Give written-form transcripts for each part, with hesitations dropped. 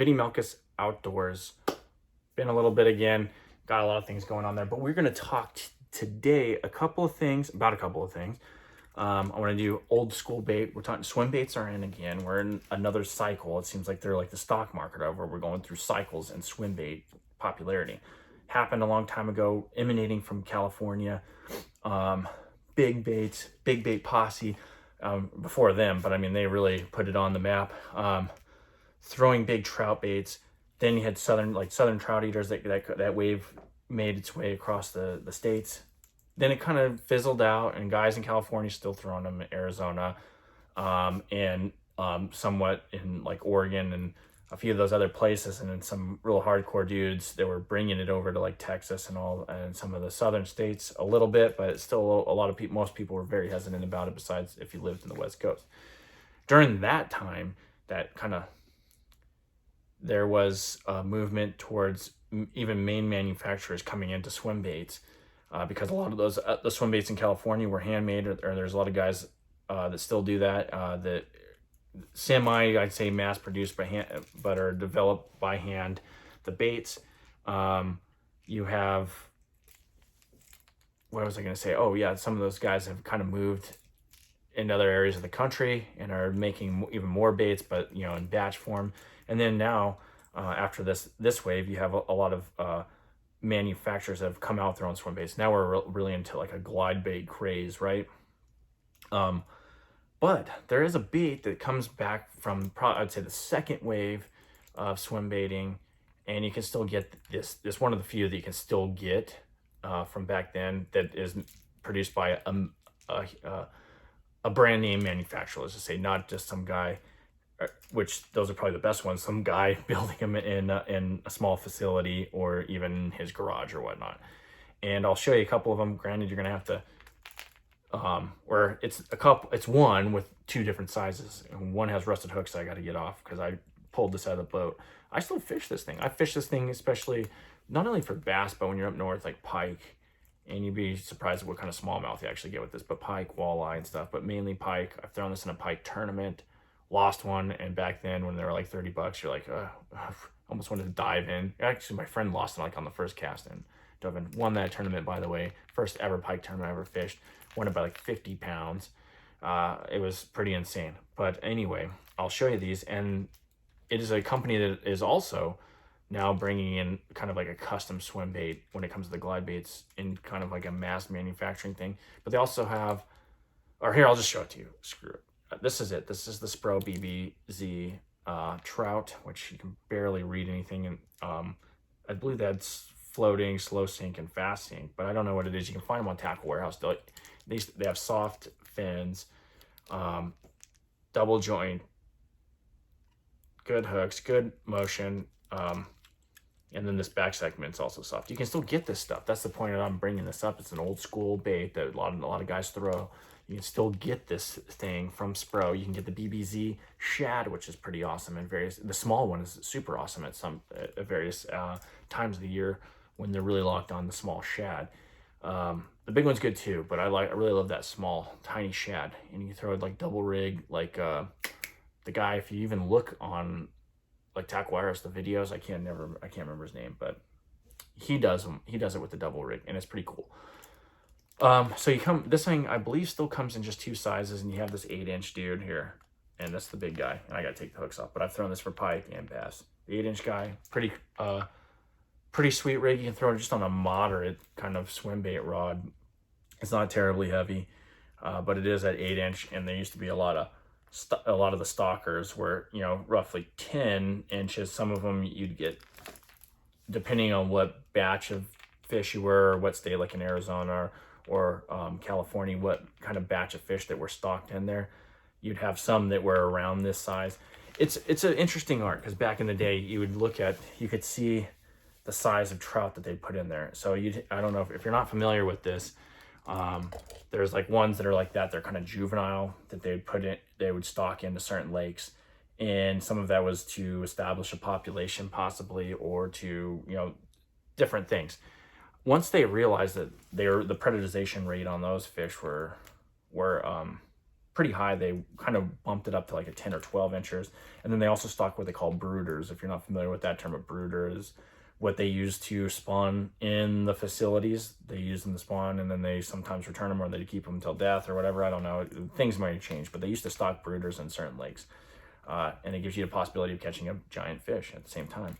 Melkus Outdoors. Been a little bit again, got a lot of things going on there, but we're gonna talk today about a couple of things. I want to do old school bait. We're talking swim baits are in again. We're in another cycle. It seems like they're like the stock market of where we're going through cycles and swim bait popularity. Happened a long time ago, emanating from California. Big bait posse before them, but I mean, they really put it on the map. Throwing big trout baits. Then you had southern trout eaters that wave made its way across the states. Then it kind of fizzled out, and guys in California still throwing them in Arizona, and somewhat in like Oregon and a few of those other places, and then some real hardcore dudes that were bringing it over to like Texas and some of the southern states a little bit, but it's still a lot of people. Most people were very hesitant about it. Besides, if you lived in the West Coast during that time, there was a movement towards even main manufacturers coming into swim baits. Because a lot of those the swim baits in California were handmade, or there's a lot of guys that still do that. That I'd say mass produced by hand, but are developed by hand. The baits, you have. What was I going to say? Oh yeah, some of those guys have kind of moved in other areas of the country and are making even more baits, but in batch form. And then now, after this wave, you have a lot of manufacturers that have come out with their own swim baits. Now we're really into like a glide bait craze, right? But there is a bait that comes back from I'd say the second wave of swim baiting, and you can still get this one of the few that you can still get from back then that is produced by a brand name manufacturer, let's just say, not just some guy, which those are probably the best ones, some guy building them in a small facility or even his garage or whatnot. And I'll show you a couple of them. Granted, you're gonna have to where it's one with two different sizes, and one has rusted hooks that I got to get off because I pulled this out of the boat. I still fish this thing. I fish this thing especially not only for bass, but when you're up north, like pike. And you'd be surprised at what kind of smallmouth you actually get with this, but pike, walleye, and stuff, but mainly pike. I've thrown this in a pike tournament, lost one, and back then when they were like $30, you're like, almost wanted to dive in. Actually, my friend lost it like on the first cast and dove in. Won that tournament, by the way. First ever pike tournament I ever fished. Won it by like 50 pounds. It was pretty insane. But anyway, I'll show you these, and it is a company that is also now bringing in kind of like a custom swim bait when it comes to the glide baits in kind of like a mass manufacturing thing. But they also have, or here, I'll just show it to you. Screw it. This is it. This is the Spro BBZ trout, which you can barely read anything. And I believe that's floating, slow sink, and fast sink, but I don't know what it is. You can find them on Tackle Warehouse. They have soft fins, double joint, good hooks, good motion, and then this back segment's also soft. You can still get this stuff. That's the point that I'm bringing this up. It's an old school bait that a lot of guys throw. You can still get this thing from Spro. You can get the BBZ shad, which is pretty awesome, and the small one is super awesome at various times of the year when they're really locked on the small shad. The big one's good too, but I really love that small, tiny shad. And you can throw it like double rig, like the guy, if you even look on like Tackle Warehouse, the videos, I can't remember his name, but he does it with the double rig, and it's pretty cool. So this thing I believe still comes in just two sizes, and you have this 8-inch dude here, and that's the big guy. And I gotta take the hooks off, but I've thrown this for pike and bass. The 8-inch guy, pretty sweet rig. You can throw it just on a moderate kind of swim bait rod. It's not terribly heavy, but it is at 8-inch, and there used to be a lot of the stalkers were roughly 10 inches. Some of them you'd get, depending on what batch of fish you were, or what state, like in Arizona or California, what kind of batch of fish that were stocked in there. You'd have some that were around this size. It's an interesting art, because back in the day you could see the size of trout that they put in there. So I don't know if you're not familiar with this. There's like ones that are like that. They're kind of juvenile that they would stock into certain lakes. And some of that was to establish a population possibly, or to, different things. Once they realized that the predation rate on those fish were pretty high. They kind of bumped it up to like a 10 or 12 inches. And then they also stock what they call brooders. If you're not familiar with that term, a brooder is what they use to spawn in the facilities. They use them to spawn, and then they sometimes return them, or they keep them until death or whatever. I don't know. Things might change, but they used to stock brooders in certain lakes. And it gives you the possibility of catching a giant fish at the same time.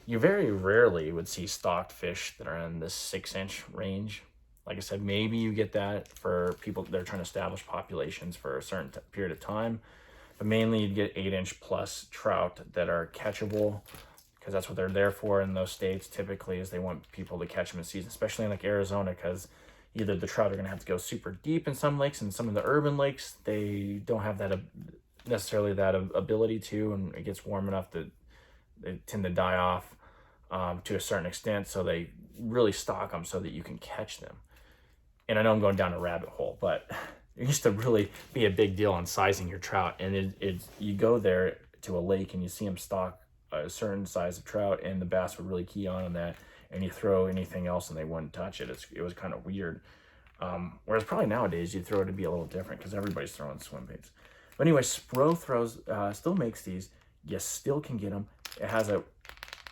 You very rarely would see stocked fish that are in this 6-inch range. Like I said, maybe you get that for people that are trying to establish populations for a certain period of time. But mainly you'd get 8-inch plus trout that are catchable, because that's what they're there for in those states typically, is they want people to catch them in season, especially in like Arizona, because either the trout are going to have to go super deep in some lakes, and some of the urban lakes, they don't have that necessarily that ability to, and it gets warm enough that they tend to die off to a certain extent, so they really stock them so that you can catch them. And I know I'm going down a rabbit hole, but it used to really be a big deal on sizing your trout. And you go there to a lake and you see them stock a certain size of trout, and the bass would really key on that, and you throw anything else and they wouldn't touch it. It was kind of weird. Whereas probably nowadays you'd throw it to be a little different, because everybody's throwing swim baits. But anyway, Spro still makes these. You still can get them. It has a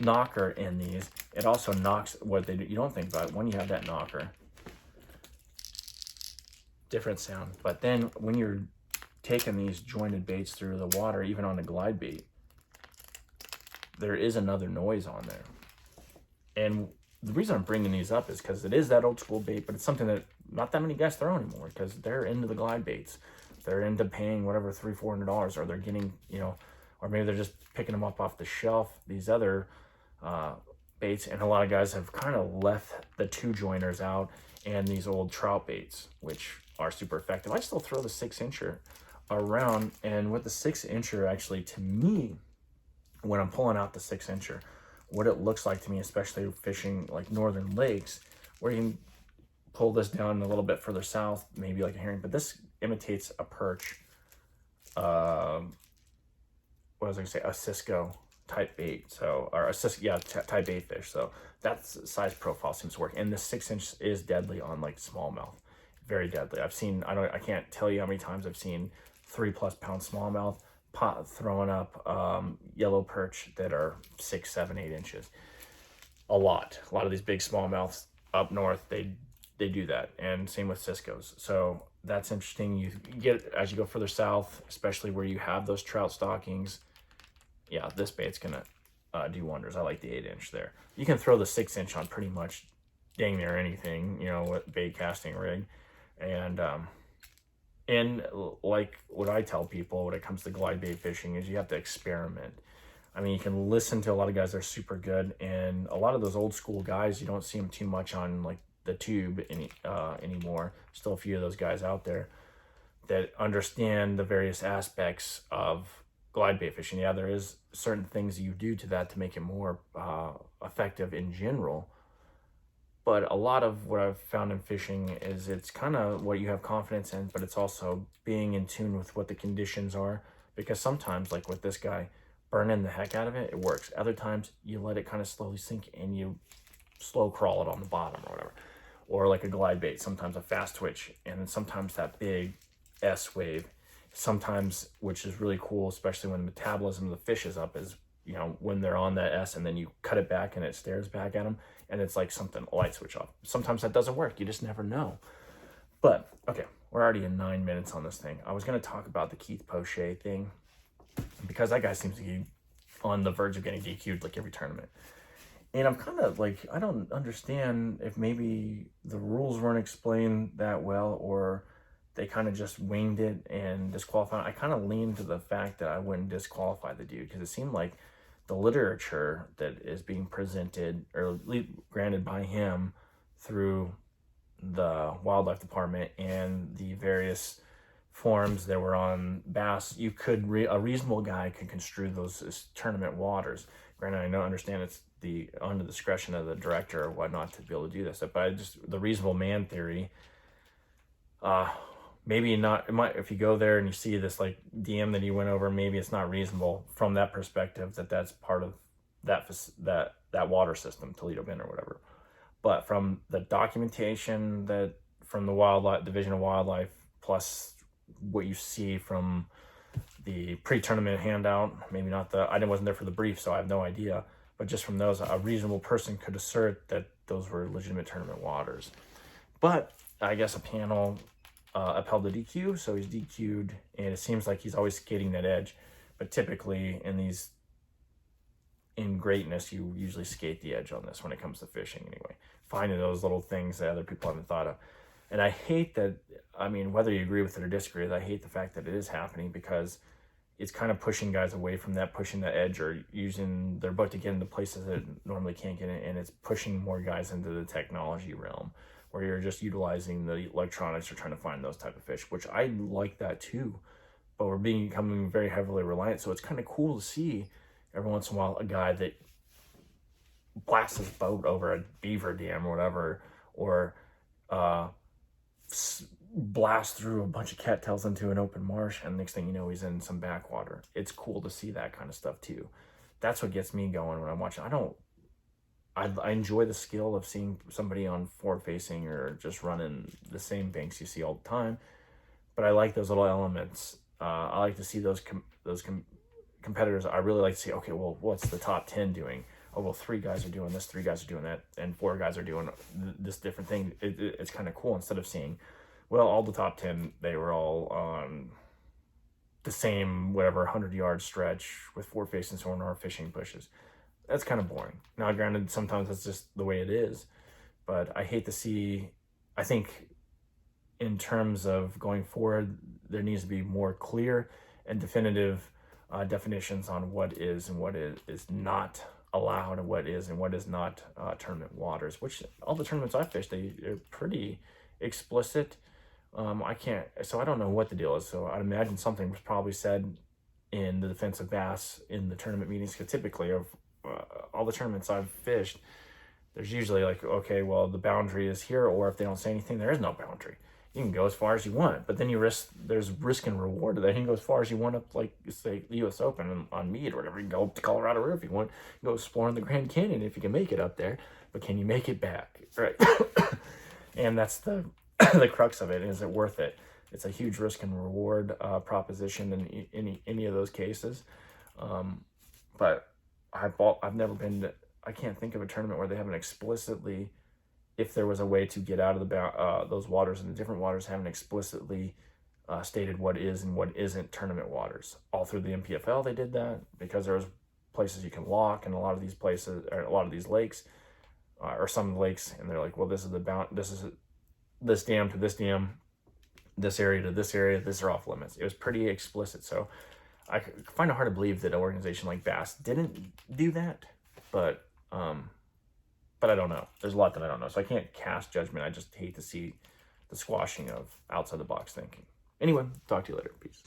knocker in these. It also knocks what they do. You don't think about it when you have that knocker. Different sound. But then when you're taking these jointed baits through the water, even on a glide bait, there is another noise on there. And the reason I'm bringing these up is because it is that old school bait, but it's something that not that many guys throw anymore, because they're into the glide baits. They're into paying whatever $300-$400, or they're getting, or maybe they're just picking them up off the shelf, these other baits. And a lot of guys have kind of left the 2-joiners out and these old trout baits, which are super effective. I still throw the 6-incher around, and with the 6-incher, actually, to me, when I'm pulling out the 6-incher, what it looks like to me, especially fishing like northern lakes, where you can pull this down a little bit further south, maybe like a herring, but this imitates a perch, what was I gonna say, a Cisco type bait, so, or a Cisco, yeah, type bait fish. So that size profile seems to work, and the 6-inch is deadly on like smallmouth, very deadly. I've seen, I can't tell you how many times I've seen 3+ pound smallmouth throwing up yellow perch that are 6, 7, 8 inches. A lot of these big smallmouths up north, they do that, and same with Cisco's. So that's interesting. You get, as you go further south, especially where you have those trout stockings, yeah, this bait's gonna do wonders. I like the 8-inch there. You can throw the 6-inch on pretty much dang near anything, with bait casting rig. And like what I tell people when it comes to glide bait fishing is you have to experiment. I mean, you can listen to a lot of guys that are super good, and a lot of those old school guys, you don't see them too much on like the tube anymore. Still a few of those guys out there that understand the various aspects of glide bait fishing. Yeah, there is certain things you do to that to make it more effective in general. But a lot of what I've found in fishing is it's kind of what you have confidence in, but it's also being in tune with what the conditions are. Because sometimes, like with this guy, burning the heck out of it, it works. Other times, you let it kind of slowly sink and you slow crawl it on the bottom or whatever. Or like a glide bait, sometimes a fast twitch, and then sometimes that big S wave. Sometimes, which is really cool, especially when the metabolism of the fish is up, is when they're on that S and then you cut it back and it stares back at them, and it's like something, a light switch off. Sometimes that doesn't work. You just never know. But, okay, we're already in 9 minutes on this thing. I was going to talk about the Keith Poche thing, because that guy seems to be on the verge of getting DQ'd like every tournament. And I'm kind of like, I don't understand if maybe the rules weren't explained that well, or they kind of just winged it and disqualified. I kind of leaned to the fact that I wouldn't disqualify the dude, because it seemed like the literature that is being presented or granted by him through the wildlife department and the various forms that were on bass, you could, a reasonable guy could construe those as tournament waters. Granted, I understand it's under the discretion of the director or whatnot to be able to do this, but the reasonable man theory, maybe not, it might, if you go there and you see this like DM that he went over, maybe it's not reasonable from that perspective that's part of that water system, Toledo Bend or whatever. But from the documentation that from the Wildlife Division of Wildlife, plus what you see from the pre-tournament handout. Maybe not I wasn't there for the brief, so I have no idea. But just from those, a reasonable person could assert that those were legitimate tournament waters. But I guess a panel upheld the DQ, so he's DQ'd, and it seems like he's always skating that edge. But typically in greatness, you usually skate the edge on this when it comes to fishing anyway. Finding those little things that other people haven't thought of. And I hate that, I mean, whether you agree with it or disagree with it, I hate the fact that it is happening, because it's kind of pushing guys away from that, pushing the edge, or using their boat to get into places that normally can't get in, and it's pushing more guys into the technology realm, where you're just utilizing the electronics or trying to find those type of fish, which I like that too, but we're becoming very heavily reliant. So it's kind of cool to see every once in a while a guy that blasts his boat over a beaver dam or whatever, or blast through a bunch of cattails into an open marsh, and next thing you know, he's in some backwater. It's cool to see that kind of stuff too. That's what gets me going when I'm watching. I enjoy the skill of seeing somebody on forward facing or just running the same banks you see all the time, but I like those little elements. I like to see those competitors. I really like to see, okay, well, what's the top 10 doing? Oh, well, 3 guys are doing this, 3 guys are doing that, and 4 guys are doing this different thing. It's kind of cool, instead of seeing, well, all the top 10, they were all on the same, whatever, 100-yard stretch with forward facing sonar fishing bushes. That's kind of boring. Now, granted, sometimes that's just the way it is, but I hate to see, I think in terms of going forward, there needs to be more clear and definitive definitions on what is and what is not allowed, and what is not tournament waters, which all the tournaments I fished, they're pretty explicit. So I don't know what the deal is. So I'd imagine something was probably said in the defense of bass in the tournament meetings, because typically of all the tournaments I've fished, there's usually like, okay, well, the boundary is here, or if they don't say anything, there is no boundary. You can go as far as you want, but then there's risk and reward to that. You can go as far as you want up, like, say, the U.S. Open on mead or whatever. You can go up to Colorado River if you want. You can go exploring the Grand Canyon if you can make it up there, but can you make it back? Right. And that's the crux of it. Is it worth it? It's a huge risk and reward proposition in any of those cases. But I've never been to, I can't think of a tournament where they haven't explicitly, if there was a way to get out of those waters and the different waters, haven't explicitly stated what is and what isn't tournament waters. All through the MPFL, they did that, because there was places you can walk, and a lot of these places, or a lot of these lakes, or some lakes, and they're like, well, this is this dam to this dam, this area to this area, these are off limits. It was pretty explicit. So I find it hard to believe that an organization like Bass didn't do that, but I don't know. There's a lot that I don't know, so I can't cast judgment. I just hate to see the squashing of outside the box thinking. Anyway, talk to you later. Peace.